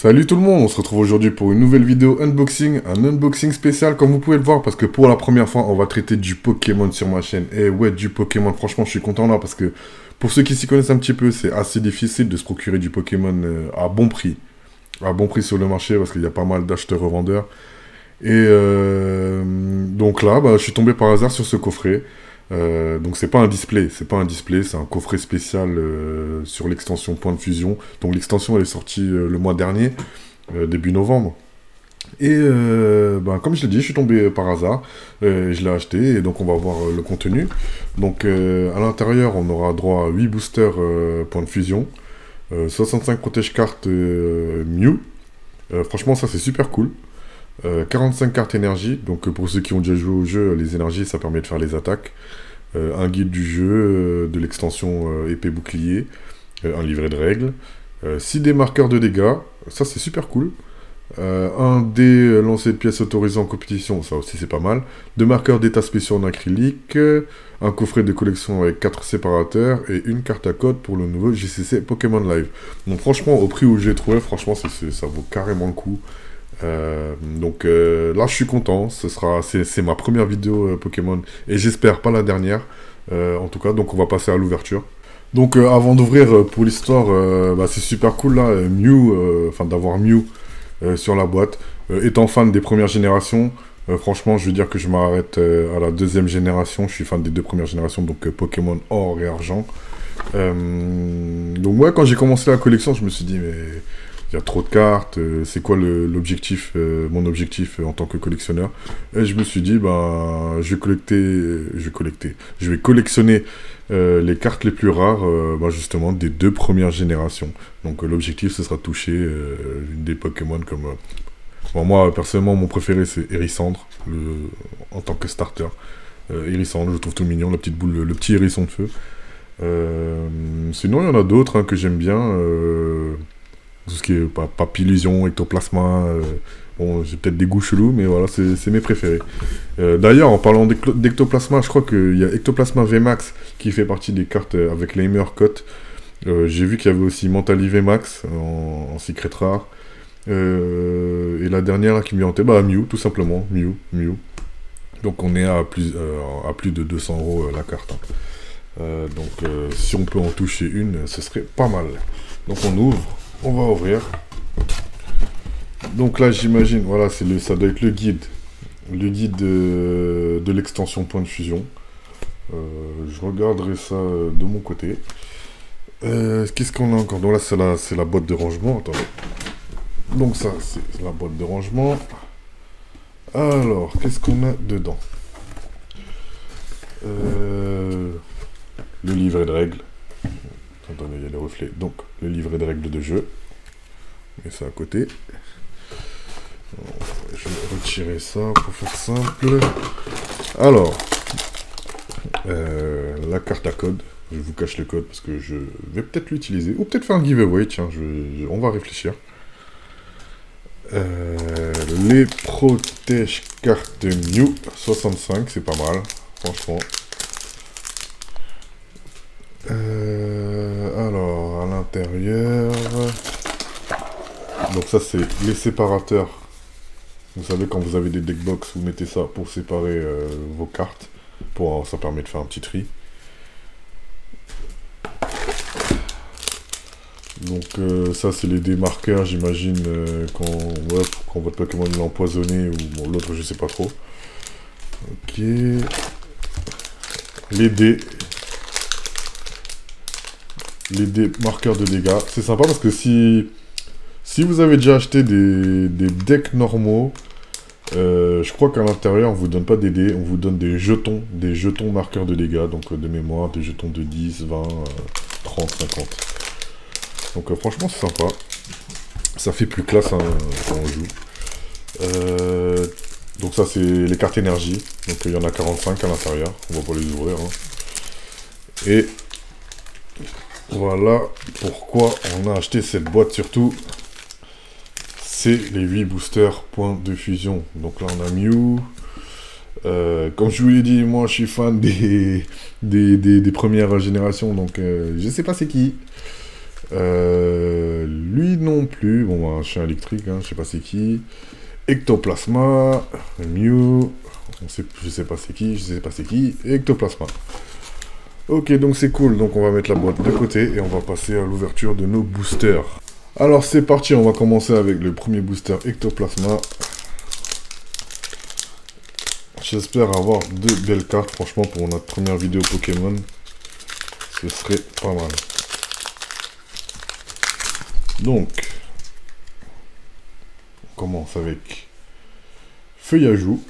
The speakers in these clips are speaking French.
Salut tout le monde, on se retrouve aujourd'hui pour une nouvelle vidéo unboxing, un unboxing spécial comme vous pouvez le voir parce que pour la première fois on va traiter du Pokémon sur ma chaîne. Et ouais, du Pokémon, franchement je suis content là parce que pour ceux qui s'y connaissent un petit peu, c'est assez difficile de se procurer du Pokémon à bon prix. À bon prix sur le marché parce qu'il y a pas mal d'acheteurs-revendeurs. Et donc là, je suis tombé par hasard sur ce coffret. Donc c'est pas un display, c'est un coffret spécial sur l'extension Point de Fusion. Donc l'extension elle est sortie le mois dernier, début novembre. Et comme je l'ai dit, je suis tombé par hasard, je l'ai acheté et donc on va voir le contenu. Donc à l'intérieur on aura droit à 8 boosters Point de Fusion, 65 protège-cartes Mew. Franchement ça c'est super cool. 45 cartes énergie, donc pour ceux qui ont déjà joué au jeu, les énergies ça permet de faire les attaques. Un guide du jeu, de l'extension épée bouclier, un livret de règles, 6 dés marqueurs de dégâts, ça c'est super cool. Un dé lancé de pièces autorisé en compétition, ça aussi c'est pas mal. 2 marqueurs d'état spéciaux en acrylique, un coffret de collection avec 4 séparateurs et une carte à code pour le nouveau JCC Pokémon Live. Donc franchement, au prix où j'ai trouvé, franchement ça vaut carrément le coup. Là je suis content, c'est ma première vidéo Pokémon et j'espère pas la dernière en tout cas, donc on va passer à l'ouverture. Donc avant d'ouvrir pour l'histoire, c'est super cool là, d'avoir Mew sur la boîte. Étant fan des premières générations, franchement je veux dire que je m'arrête à la deuxième génération, je suis fan des deux premières générations, donc Pokémon Or et Argent. Donc ouais, quand j'ai commencé la collection je me suis dit mais il y a trop de cartes, c'est quoi l'objectif, mon objectif en tant que collectionneur. Et je me suis dit, je vais collectionner les cartes les plus rares, justement, des deux premières générations. Donc l'objectif, ce sera de toucher des Pokémon comme... moi, personnellement, mon préféré, c'est Hérissandre, en tant que starter. Hérissandre, je trouve tout mignon, la petite boule, le petit hérisson de feu. Sinon, il y en a d'autres que j'aime bien. Tout ce qui est Papillusion, Ectoplasma, j'ai peut-être des goûts chelous, mais voilà, c'est mes préférés. D'ailleurs, en parlant d'Ectoplasma, je crois qu'il y a Ectoplasma VMAX qui fait partie des cartes avec les meilleures cotes. J'ai vu qu'il y avait aussi Mentali VMAX en secret rare. Et la dernière là, qui me vient en tête, Mew, tout simplement, Mew. Donc on est à plus de 200 € la carte. Si on peut en toucher une, ce serait pas mal. Donc on ouvre. On va ouvrir. Donc là, j'imagine, voilà, ça doit être le guide. Le guide de l'extension Point de Fusion. Je regarderai ça de mon côté. Qu'est-ce qu'on a encore? Donc là, c'est la boîte de rangement. Attendez. Donc ça, c'est la boîte de rangement. Alors, qu'est-ce qu'on a dedans? Le livret de règles. Attendez, il y a les reflets. Donc, le livret de règles de jeu. Et ça à côté. Je vais retirer ça pour faire simple. Alors, la carte à code. Je vous cache le code parce que je vais peut-être l'utiliser. Ou peut-être faire un giveaway, tiens, on va réfléchir. Les protège cartes Mew 65, c'est pas mal, franchement. Alors, à l'intérieur... Donc ça, c'est les séparateurs. Vous savez, quand vous avez des deckbox, vous mettez ça pour séparer vos cartes. Ça permet de faire un petit tri. Donc ça, c'est les démarqueurs, j'imagine, quand votre Pokémon est empoisonné, ou l'autre, je sais pas trop. Ok. Les dés. Les dés marqueurs de dégâts. C'est sympa parce que si vous avez déjà acheté des decks normaux, je crois qu'à l'intérieur, on vous donne pas des dés, on vous donne des jetons marqueurs de dégâts, donc de mémoire, des jetons de 10, 20, 30, 50. Donc franchement, c'est sympa. Ça fait plus classe quand on joue. Donc ça, c'est les cartes énergie. Donc il y en a 45 à l'intérieur. On va pas les ouvrir. Et voilà pourquoi on a acheté cette boîte surtout. C'est les 8 boosters Point de Fusion. Donc là on a Mew. Comme je vous l'ai dit, moi je suis fan des premières générations. Donc je sais pas c'est qui. Lui non plus. Bon, bah, chien électrique, hein, je sais pas c'est qui. Ectoplasma. Mew. Je sais pas c'est qui, je sais pas c'est qui. Ectoplasma. Ok, donc c'est cool. Donc on va mettre la boîte de côté et on va passer à l'ouverture de nos boosters. Alors c'est parti, on va commencer avec le premier booster Ectoplasma. J'espère avoir deux belles cartes, franchement, pour notre première vidéo Pokémon. Ce serait pas mal. Donc, on commence avec Feuillajou,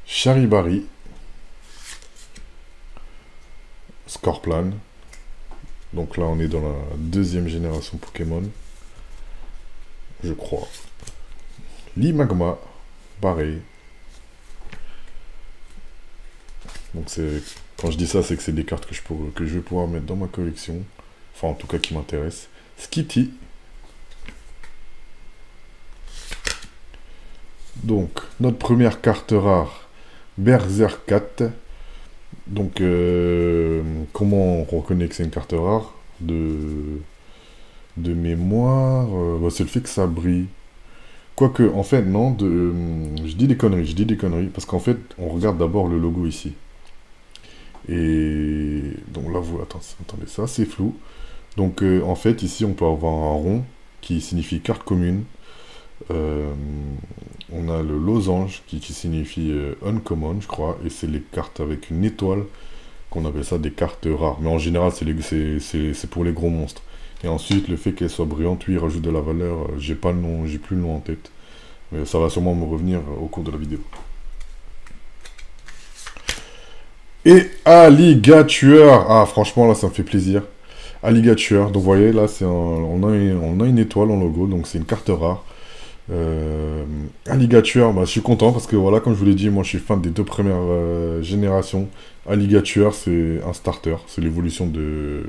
Charibari, Scorplan. Donc là, on est dans la deuxième génération Pokémon, je crois. Limagma, pareil. Donc c'est, quand je dis ça, c'est que c'est des cartes que je vais pouvoir mettre dans ma collection. Enfin, en tout cas, qui m'intéressent. Skitty. Donc, notre première carte rare, Berserkat. Donc, comment on reconnaît que c'est une carte rare de mémoire, bah, c'est le fait que ça brille. Quoique, en fait, non, je dis des conneries, parce qu'en fait, on regarde d'abord le logo ici. Et donc là, vous, attendez, ça, c'est flou. Donc, en fait, ici, on peut avoir un rond qui signifie carte commune. On a le losange qui signifie uncommon, je crois, et c'est les cartes avec une étoile qu'on appelle ça des cartes rares. Mais en général, c'est pour les gros monstres. Et ensuite, le fait qu'elle soit brillante, lui, rajoute de la valeur. J'ai pas le nom, j'ai plus le nom en tête. Mais ça va sûrement me revenir au cours de la vidéo. Et Alligatueur. Ah, franchement, là, ça me fait plaisir. Alligatueur. Donc, vous voyez, là, on a une étoile en logo, donc c'est une carte rare. Alligatueur, bah, je suis content parce que, voilà, comme je vous l'ai dit, moi, je suis fan des deux premières générations. Alligatueur, c'est un starter. C'est l'évolution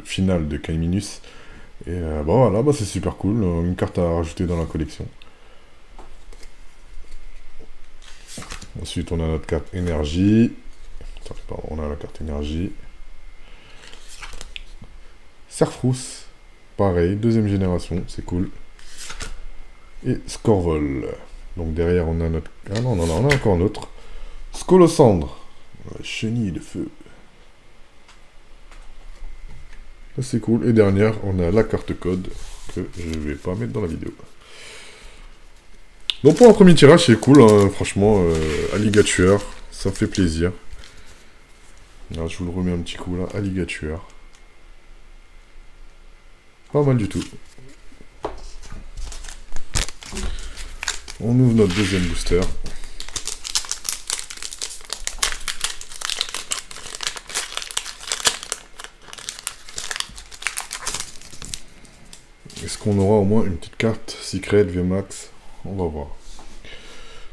finale de Kaiminus. Et bah voilà, bah, c'est super cool. Une carte à rajouter dans la collection. Ensuite, on a notre carte énergie. Pardon, on a la carte énergie. Serfrousse, pareil, deuxième génération, c'est cool. Et Scorvol. Donc derrière, on a notre... Ah non, non, non, on a encore un autre. Scolocendre, chenille de feu. C'est cool. Et dernière, on a la carte code que je ne vais pas mettre dans la vidéo. Donc pour un premier tirage, c'est cool, hein, franchement. Alligatueur, ça me fait plaisir. Là, je vous le remets un petit coup là, Alligatueur. Pas mal du tout. On ouvre notre deuxième booster. Est-ce qu'on aura au moins une petite carte Secret VMAX? On va voir.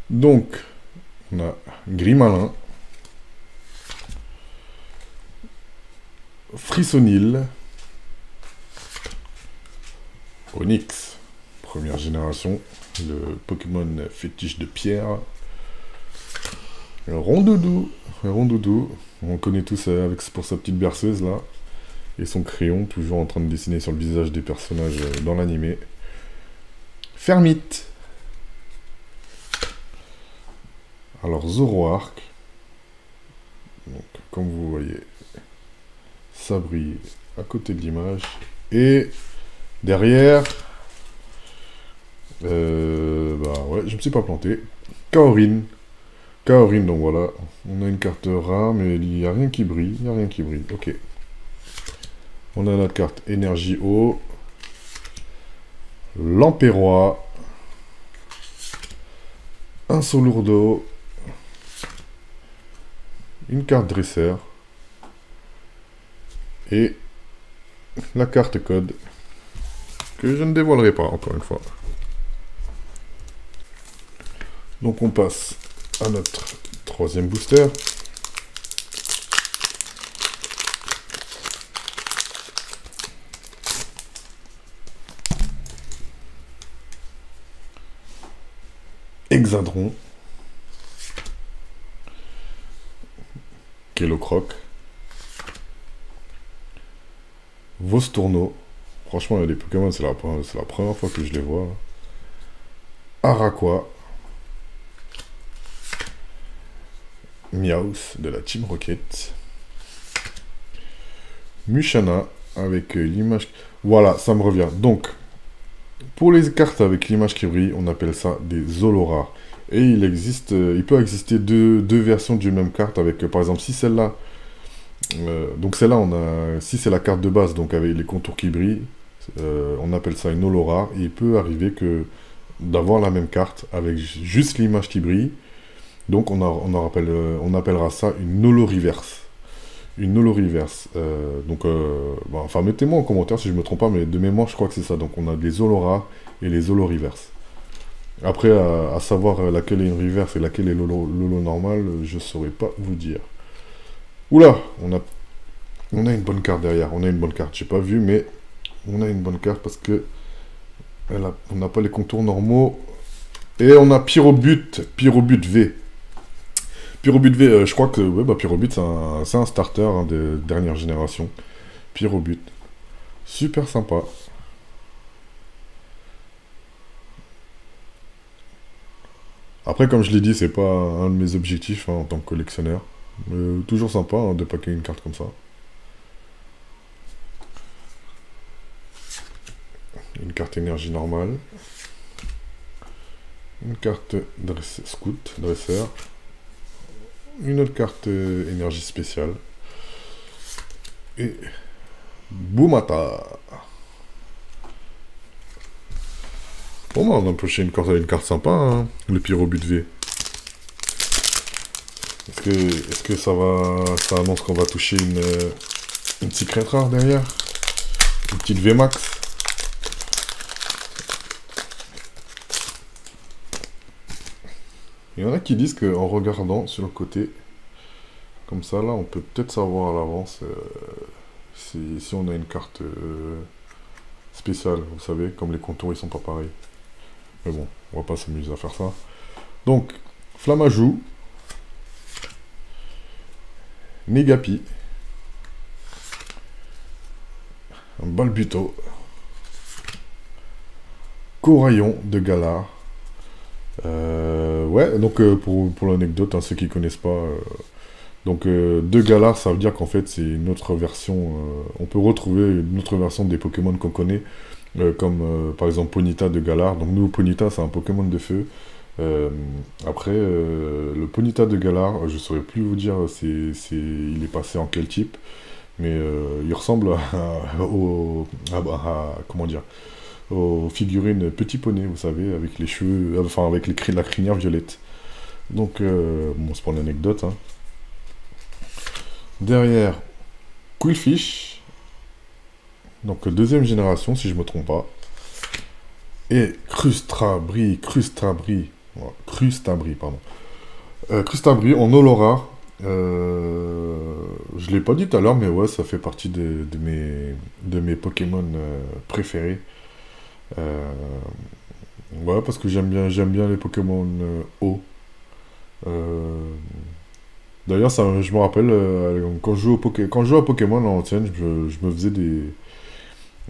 Donc, on a Grimalin, Frissonil, Onyx, première génération, le Pokémon fétiche de pierre, Rondoudou, on connaît tous pour sa petite berceuse là, et son crayon, toujours en train de dessiner sur le visage des personnages dans l'animé. Fermite. Alors Zoroark, donc comme vous voyez, ça brille à côté de l'image, et derrière, bah ouais, je me suis pas planté, Kaorin, donc voilà, on a une carte rare, mais il n'y a rien qui brille, ok. On a notre carte énergie eau, Lampérois, un Solourdo, une carte dresseur, et la carte code, que je ne dévoilerai pas, encore une fois. Donc on passe à notre troisième booster. Hexadron, Kellocroc, Vostourno. Franchement, il y a des Pokémon, c'est la première fois que je les vois. Araqua. Meowth de la Team Rocket. Mushana avec l'image... Voilà, ça me revient. Donc, pour les cartes avec l'image qui brille, on appelle ça des holo-rares. Et il peut exister deux versions d'une même carte avec, par exemple, si celle-là... donc celle-là, si c'est la carte de base, donc avec les contours qui brillent, on appelle ça une holo-rare. Et il peut arriver que d'avoir la même carte avec juste l'image qui brille. Donc on appellera ça une holo-reverse. Une holo-reverse. Enfin, mettez-moi en commentaire si je me trompe pas, mais de mémoire, je crois que c'est ça. Donc on a des holo-rares et les holo-reverse. Après, à savoir laquelle est une reverse et laquelle est l'holo normal, je saurais pas vous dire. Oula, on a une bonne carte derrière. On a une bonne carte. J'ai pas vu, mais on a une bonne carte parce que on n'a pas les contours normaux. Et on a Pyrobut V. Pyrobut V, je crois que Pyrobut, c'est un starter de dernière génération. Pyrobut. Super sympa. Après, comme je l'ai dit, c'est pas un de mes objectifs en tant que collectionneur. Toujours sympa de packer une carte comme ça. Une carte énergie normale. Une carte scout, dresseur. Une autre carte énergie spéciale. Et Boumata. Bon, on a pioché une carte sympa, hein, le Pyrobut V. Est-ce que ça annonce qu'on va toucher une secret rare derrière? Une petite VMAX. Il y en a qui disent qu'en regardant sur le côté, comme ça, là, on peut peut-être savoir à l'avance si on a une carte spéciale, vous savez, comme les contours, ils sont pas pareils. Mais bon, on va pas s'amuser à faire ça. Donc, Flamajou, Negapi, Balbuto, Coraillon de Galar. Ouais, donc pour l'anecdote, hein, ceux qui connaissent pas, de Galar, ça veut dire qu'en fait c'est une autre version, on peut retrouver une autre version des Pokémon qu'on connaît, comme par exemple Ponyta de Galar. Donc nous, Ponyta, c'est un Pokémon de feu. Après, le Ponyta de Galar, je saurais plus vous dire il est passé en quel type, mais il ressemble comment dire, aux figurines Petit Poney, vous savez, avec les cheveux, enfin avec la crinière violette. Donc, bon, c'est pour l'anecdote. Hein. Derrière, Quillfish, donc deuxième génération, si je me trompe pas. Et Crustabri, voilà, pardon. Crustabri en holo-rare. Je l'ai pas dit tout à l'heure, mais ouais, ça fait partie de mes Pokémon préférés. Ouais, parce que j'aime bien les Pokémon eau. D'ailleurs, je me rappelle, quand je jouais à Pokémon en ancienne, je me faisais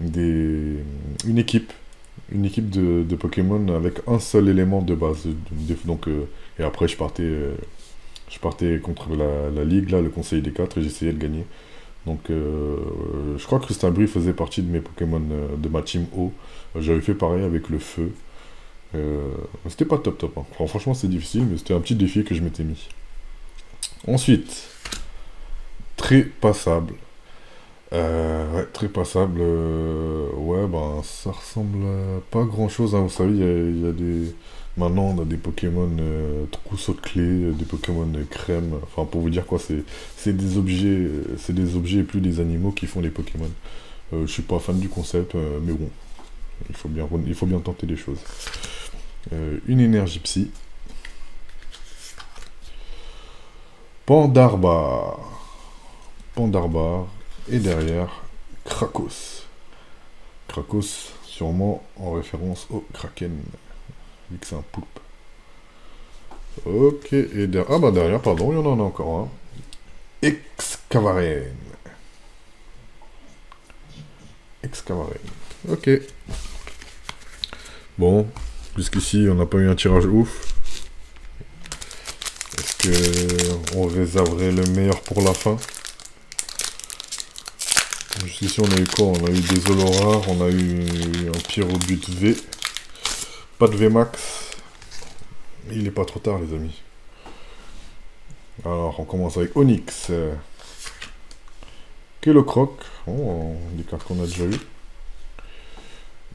une équipe. Une équipe de Pokémon avec un seul élément de base. Donc, et après, je partais contre la Ligue, là, le Conseil des 4, et j'essayais de gagner. Donc, je crois que Crustabri faisait partie de mes Pokémon de ma team eau. J'avais fait pareil avec le feu. C'était pas top. Hein. Enfin, franchement, c'est difficile, mais c'était un petit défi que je m'étais mis. Ensuite, très passable. Ouais, très passable. Ouais, ben, ça ressemble à pas grand-chose. Hein. Vous savez, il y a des... Maintenant, on a des Pokémon trousseau de clés, des Pokémon crème. Enfin, pour vous dire quoi, c'est des objets et plus des animaux qui font les Pokémon. Je suis pas fan du concept, mais bon, il faut bien tenter des choses. Une énergie psy. Pandarbar. Et derrière, Krakos. Krakos, sûrement en référence au Kraken. Vu que c'est un poulpe. Ok, et derrière, pardon, il y en a encore un. Excavaren. Excavarein. Ok. Bon, jusqu'ici, on n'a pas eu un tirage ouf. Est-ce que on réserverait le meilleur pour la fin? Jusqu'ici, on a eu quoi? On a eu des Olorares, on a eu un Pyrobut V. Pas de VMAX. Il est pas trop tard, les amis. Alors, on commence avec Onyx. Kellocroc. Oh, des cartes qu'on a déjà eues.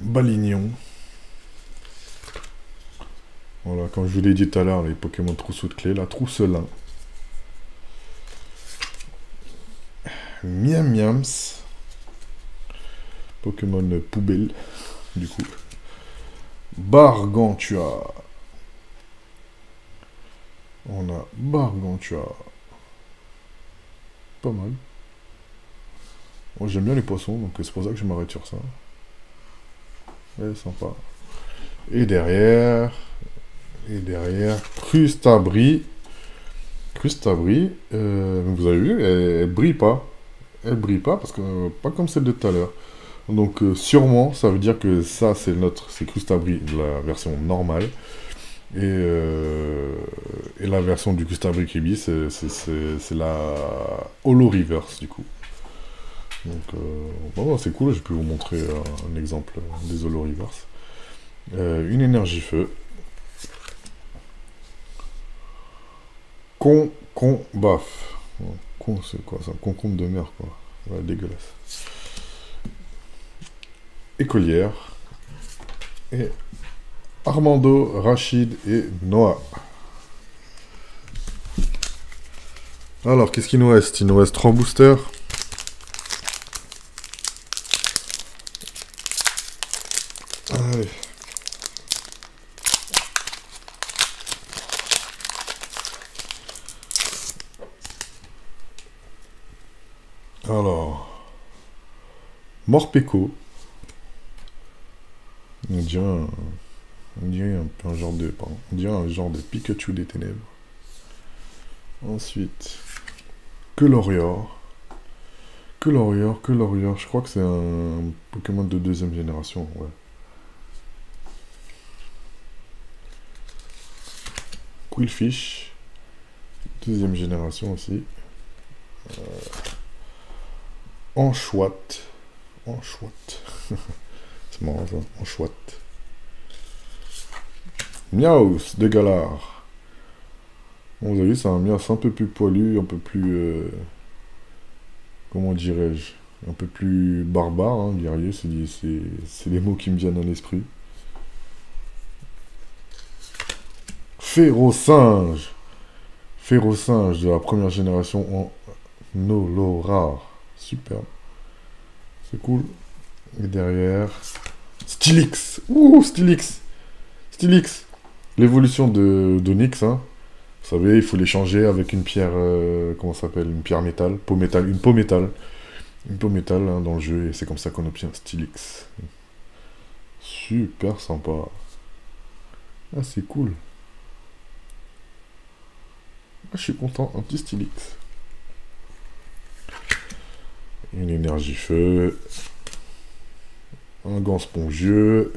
Balignon. Voilà, comme je vous l'ai dit tout à l'heure, les Pokémon trousseau de clés. La Trousselin. Miam Miams. Pokémon poubelle, du coup. Bargantua. On a Bargantua. Pas mal. Moi, j'aime bien les poissons, donc c'est pour ça que je m'arrête sur ça. Ouais, sympa. Et derrière, Crustabri. Crustabri, vous avez vu, elle brille pas. Elle brille pas, parce que pas comme celle de tout à l'heure. Donc sûrement, ça veut dire que ça, c'est Crustabri, la version normale. Et la version du Crustabri Kribi, c'est la Holo Reverse, du coup. Donc, bon, c'est cool, j'ai pu vous montrer un exemple des Holo Reverse. Une énergie feu. Baf. Con, c'est quoi ça? Concombre de mer, quoi. Ouais, dégueulasse. Écolière. Et Armando, Rachid et Noah. Alors, qu'est-ce qu'il nous reste? Il nous reste 3 boosters. Allez. Alors. Morpeko. On dirait un genre de... Pardon, on dirait un genre de Pikachu des ténèbres. Ensuite, Colorior. Colorior, je crois que c'est un Pokémon de 2e génération, ouais. Quillfish, 2e génération aussi. Enchouette. C'est marrant ça, Enchouette. Miaus de Galar. Bon, vous avez vu, c'est un Miaus un peu plus poilu, un peu plus... comment dirais-je? Un peu plus barbare, hein, guerrier, c'est les mots qui me viennent à l'esprit. Férocinge. Férocinge de la première génération en Olorar. Super. C'est cool. Et derrière... Stylix. Ouh, Stylix. Stylix. L'évolution d'Onyx, hein. Vous savez, il faut l'échanger avec une pierre... comment ça s'appelle? Une pierre métal. Peau métal. Une peau métal. Une peau métal hein, dans le jeu. Et c'est comme ça qu'on obtient Stylix. Super sympa. Ah, c'est cool. Ah, je suis content. Un petit Stylix. Une énergie feu. Un gant spongieux.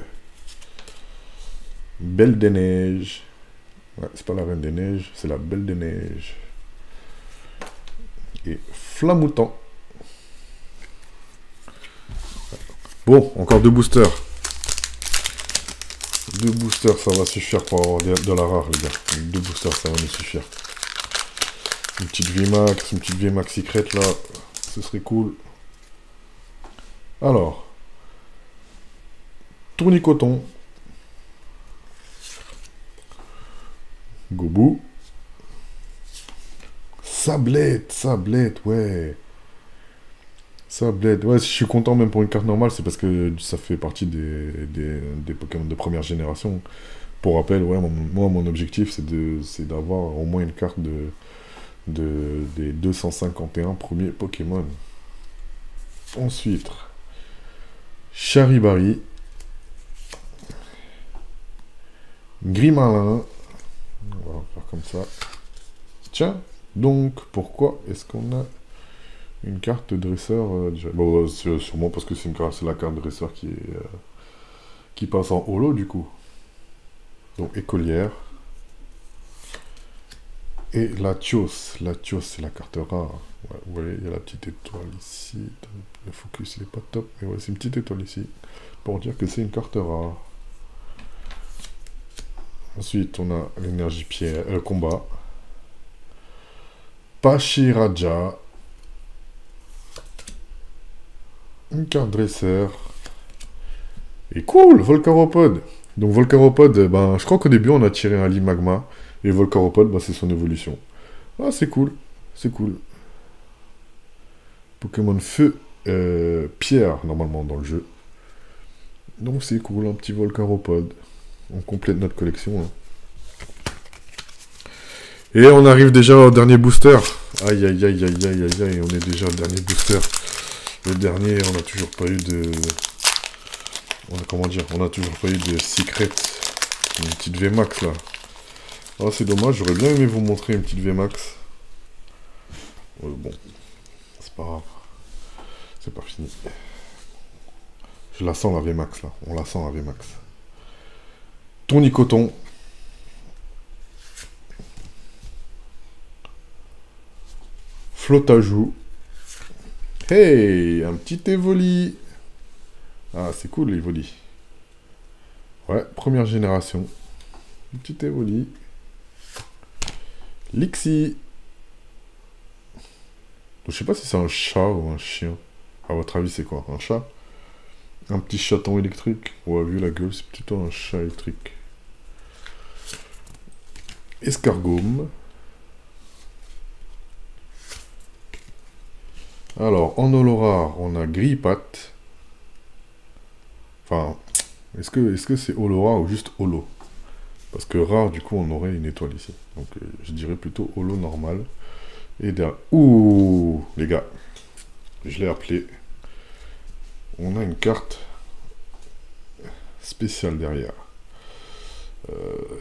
Belle des neiges. Ouais, c'est pas la reine des neiges, c'est la belle des neiges. Et Flamoutant. Bon, encore 2 boosters. 2 boosters, ça va suffire pour avoir de la rare, les gars. 2 boosters, ça va nous suffire. Une petite VMAX secret, là. Ce serait cool. Alors. Tournicoton. Gobou. Sablette, ouais. Sablette, ouais, je suis content même pour une carte normale, c'est parce que ça fait partie des Pokémon de première génération. Pour rappel, ouais, moi, mon objectif, c'est d'avoir au moins une carte des 251 premiers Pokémon. Ensuite, Charibari. Grimalin. On va faire comme ça. Tiens, donc, pourquoi est-ce qu'on a Une carte de dresseur, bon, sûrement parce que c'est la carte de dresseur qui passe en holo, du coup. Donc, écolière. Et la Tios. La Tios, c'est la carte rare. Ouais, vous voyez, il y a la petite étoile ici. Le focus, il est pas top. Mais ouais, c'est une petite étoile ici. Pour dire que c'est une carte rare. Ensuite, on a l'énergie pierre, combat. Pachiraja. Une carte dresseur. Et cool, Volcaropod. Donc Volcaropod, ben, je crois qu'au début, on a tiré un lit magma. Et Volcaropod, ben, c'est son évolution. Ah, c'est cool. C'est cool. Pokémon feu, pierre, normalement, dans le jeu. Donc c'est cool, un petit Volcaropod. On complète notre collection. Hein. Et on arrive déjà au dernier booster. Aïe, aïe, aïe, aïe, aïe, aïe, aïe, on est déjà au dernier booster. Le dernier, on n'a toujours pas eu de... comment dire? On n'a toujours pas eu de secret. Une petite VMAX, là. Ah, c'est dommage, j'aurais bien aimé vous montrer une petite VMAX. Bon, c'est pas grave. C'est pas fini. Je la sens, la VMAX, là. On la sent, la VMAX. Tournicoton. Flotajou. Hey, un petit Evoli. Ah, c'est cool, l'Evoli. Ouais, première génération. Un petit Evoli. Lixi. Je sais pas si c'est un chat ou un chien. À votre avis, c'est quoi? Un chat? Un petit chaton électrique? Ouais, vu la gueule, c'est plutôt un chat électrique. Escargome. Alors, en holo rare, on a Grippat. Enfin, est-ce que c'est holo rare ou juste holo? Parce que rare, du coup, on aurait une étoile ici. Donc, je dirais plutôt holo normal. Et derrière... Ouh, les gars. Je l'ai appelé. On a une carte spéciale derrière.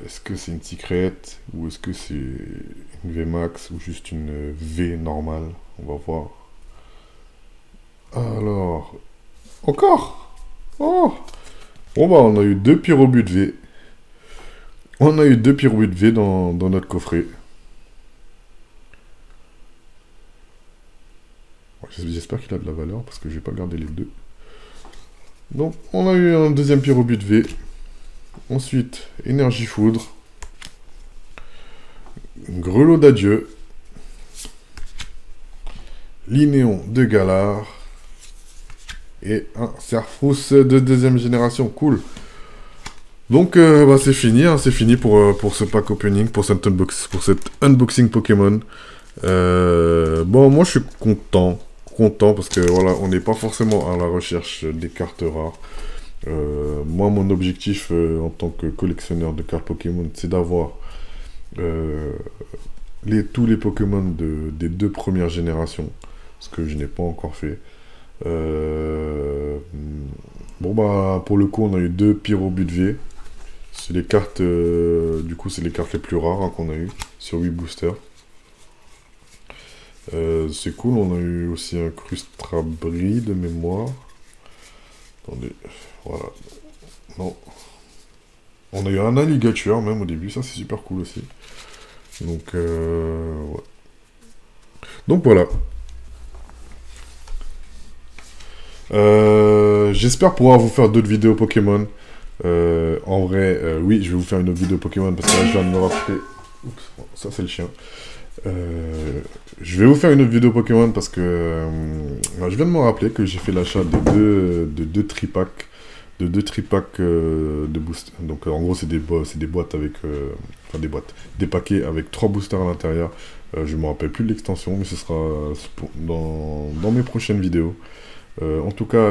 Est-ce que c'est une secret? Ou est-ce que c'est une VMAX? Ou juste une V normale? On va voir. Alors... Encore? Oh! Bon bah, on a eu 2 pyrobuts V. On a eu 2 pyrobuts V dans notre coffret. J'espère qu'il a de la valeur, parce que je vais pas garder les deux. Donc, on a eu un deuxième pyrobut V. Ensuite, énergie foudre. Grelot d'adieu. Linéon de Galar. Et un Serfrousse de deuxième génération. Cool. Donc, bah, c'est fini. Hein, c'est fini pour ce pack opening, pour cet unboxing Pokémon. Bon, moi, je suis content parce que voilà, on n'est pas forcément à la recherche des cartes rares. Moi, mon objectif en tant que collectionneur de cartes Pokémon, c'est d'avoir tous les Pokémon des 2 premières générations, ce que je n'ai pas encore fait. Bon bah, pour le coup, on a eu 2 Pyrobuts V. C'est les cartes, du coup, c'est les cartes les plus rares hein, qu'on a eu sur 8 boosters. C'est cool, on a eu aussi un Crustrabri de mémoire. Attendez, voilà. Non. On a eu un Alligator même au début, ça c'est super cool aussi. Donc, ouais. Donc voilà. J'espère pouvoir vous faire d'autres vidéos Pokémon. En vrai, oui, je vais vous faire une autre vidéo Pokémon parce que là je viens de me rappeler. Oups, ça c'est le chien. Je vais vous faire une autre vidéo Pokémon parce que je viens de me rappeler que j'ai fait l'achat de deux tripacks de boost. Donc en gros c'est des boîtes avec enfin des paquets avec 3 boosters à l'intérieur. Je me rappelle plus de l'extension, mais ce sera dans mes prochaines vidéos. En tout cas,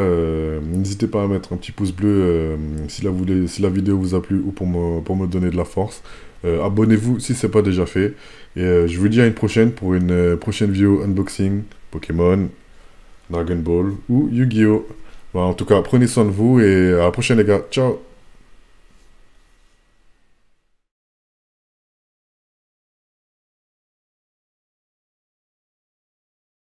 n'hésitez pas à mettre un petit pouce bleu si la vidéo vous a plu ou pour me donner de la force. Abonnez-vous si ce n'est pas déjà fait. Et je vous dis à une prochaine pour une prochaine vidéo unboxing Pokémon, Dragon Ball ou Yu-Gi-Oh! Bon, en tout cas, prenez soin de vous et à la prochaine les gars. Ciao!